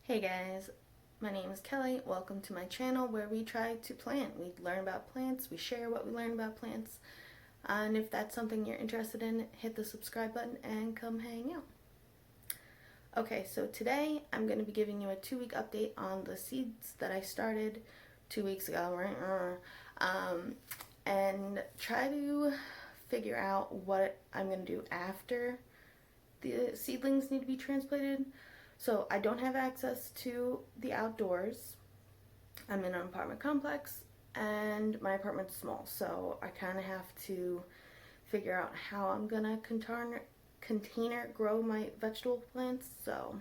Hey guys, my name is Kelly. Welcome to my channel where we try to plant. We learn about plants, we share what we learn about plants, and if that's something you're interested in, hit the subscribe button and come hang out. Okay, so today I'm going to be giving you a 2-week update on the seeds that I started 2 weeks ago, and try to figure out what I'm going to do after the seedlings need to be transplanted. So I don't have access to the outdoors. I'm in an apartment complex and my apartment's small, so I kind of have to figure out how I'm gonna container grow my vegetable plants. So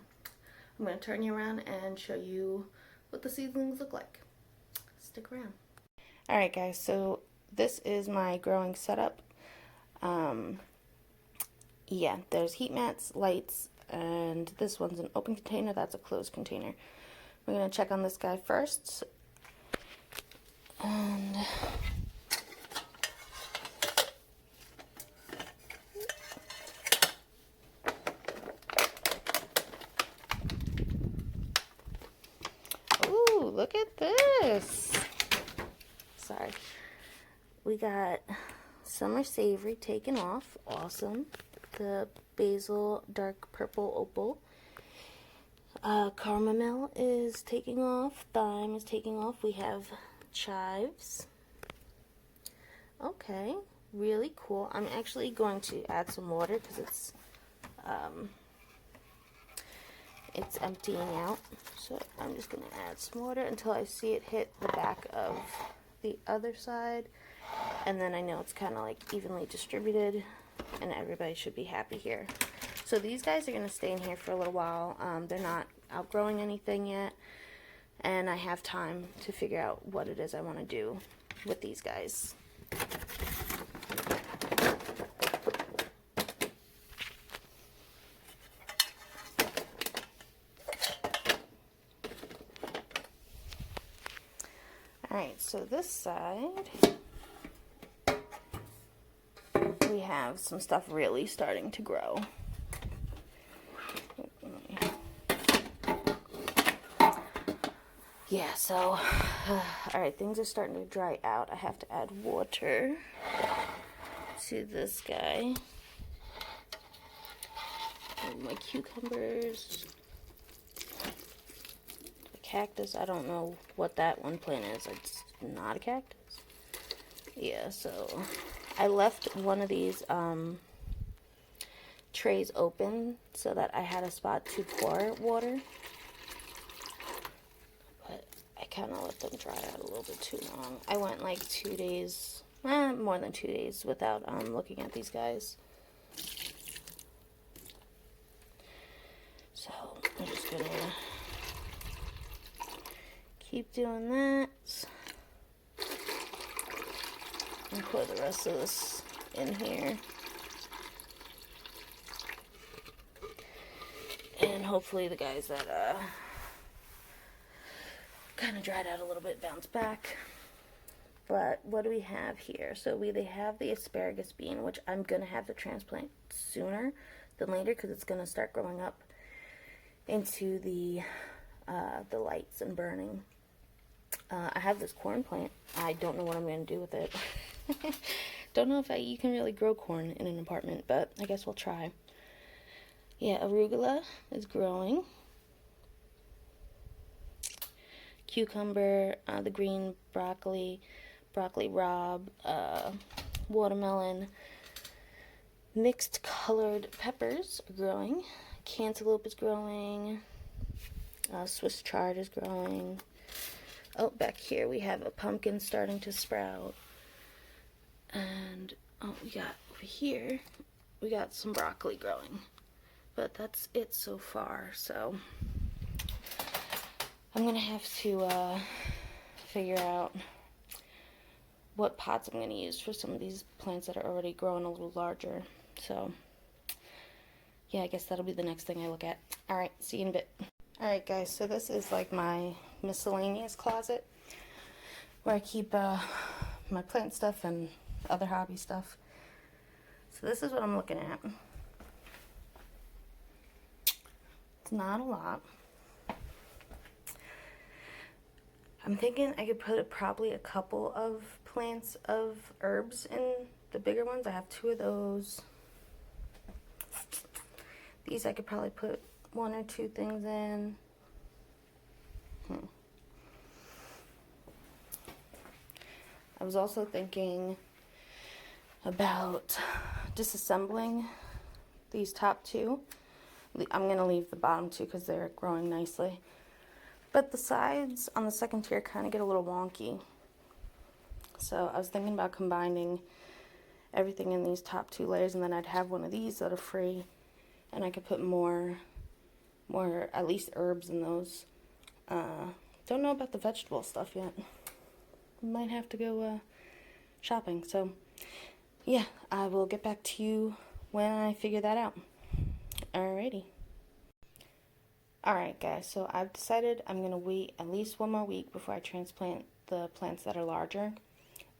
I'm gonna turn you around and show you what the seedlings look like. Stick around. Alright guys, so this is my growing setup. Yeah, there's heat mats, lights, and this one's an open container, that's a closed container. We're going to check on this guy first. And ooh, look at this. Sorry. We got Summer Savory taken off. Awesome. The Basil Dark Purple Opal. Chamomile is taking off. Thyme is taking off. We have chives. Okay, really cool. I'm actually going to add some water because it's emptying out. So I'm just going to add some water until I see it hit the back of the other side. And then I know it's kind of like evenly distributed. And everybody should be happy here. So these guys are going to stay in here for a little while. They're not outgrowing anything yet. And I have time to figure out what it is I want to do with these guys. Alright, so this side, we have some stuff really starting to grow. Yeah, so, alright, things are starting to dry out. I have to add water to this guy. And my cucumbers. The cactus, I don't know what that one plant is. It's not a cactus. Yeah, so I left one of these trays open so that I had a spot to pour water. But I kind of let them dry out a little bit too long. I went like 2 days, more than 2 days without looking at these guys. So I'm just gonna keep doing that. And pour the rest of this in here. And hopefully the guys that kind of dried out a little bit bounce back. But what do we have here? So they have the asparagus bean, which I'm going to have to transplant sooner than later because it's going to start growing up into the lights and burning. I have this corn plant. I don't know what I'm going to do with it. Don't know if you can really grow corn in an apartment, but I guess we'll try. Yeah, arugula is growing. Cucumber, the green broccoli rabe, watermelon, mixed colored peppers are growing. Cantaloupe is growing. Swiss chard is growing. Oh, back here we have a pumpkin starting to sprout. And, oh, we got over here, we got some broccoli growing. But that's it so far, so I'm going to have to figure out what pots I'm going to use for some of these plants that are already growing a little larger. So, yeah, I guess that'll be the next thing I look at. Alright, see you in a bit. Alright guys, so this is like my miscellaneous closet where I keep my plant stuff and other hobby stuff. So this is what I'm looking at. It's not a lot. I'm thinking I could put probably a couple of plants of herbs in the bigger ones. I have 2 of those. These I could probably put 1 or 2 things in. I was also thinking about disassembling these top 2. I'm going to leave the bottom 2 because they're growing nicely. But the sides on the second tier kind of get a little wonky. So I was thinking about combining everything in these top 2 layers, and then I'd have one of these that are free, and I could put more at least herbs in those. Don't know about the vegetable stuff yet. Might have to go shopping. So yeah, I will get back to you when I figure that out. Alrighty. Alright guys, so I've decided I'm going to wait at least 1 more week before I transplant the plants that are larger.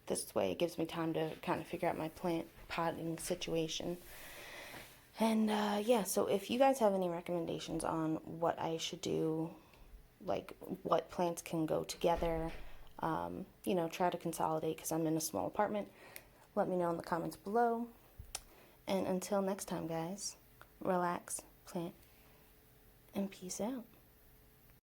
This way it gives me time to kind of figure out my plant potting situation. And yeah, so if you guys have any recommendations on what I should do, like what plants can go together, you know, try to consolidate because I'm in a small apartment, let me know in the comments below. And until next time guys, relax, plant, and peace out.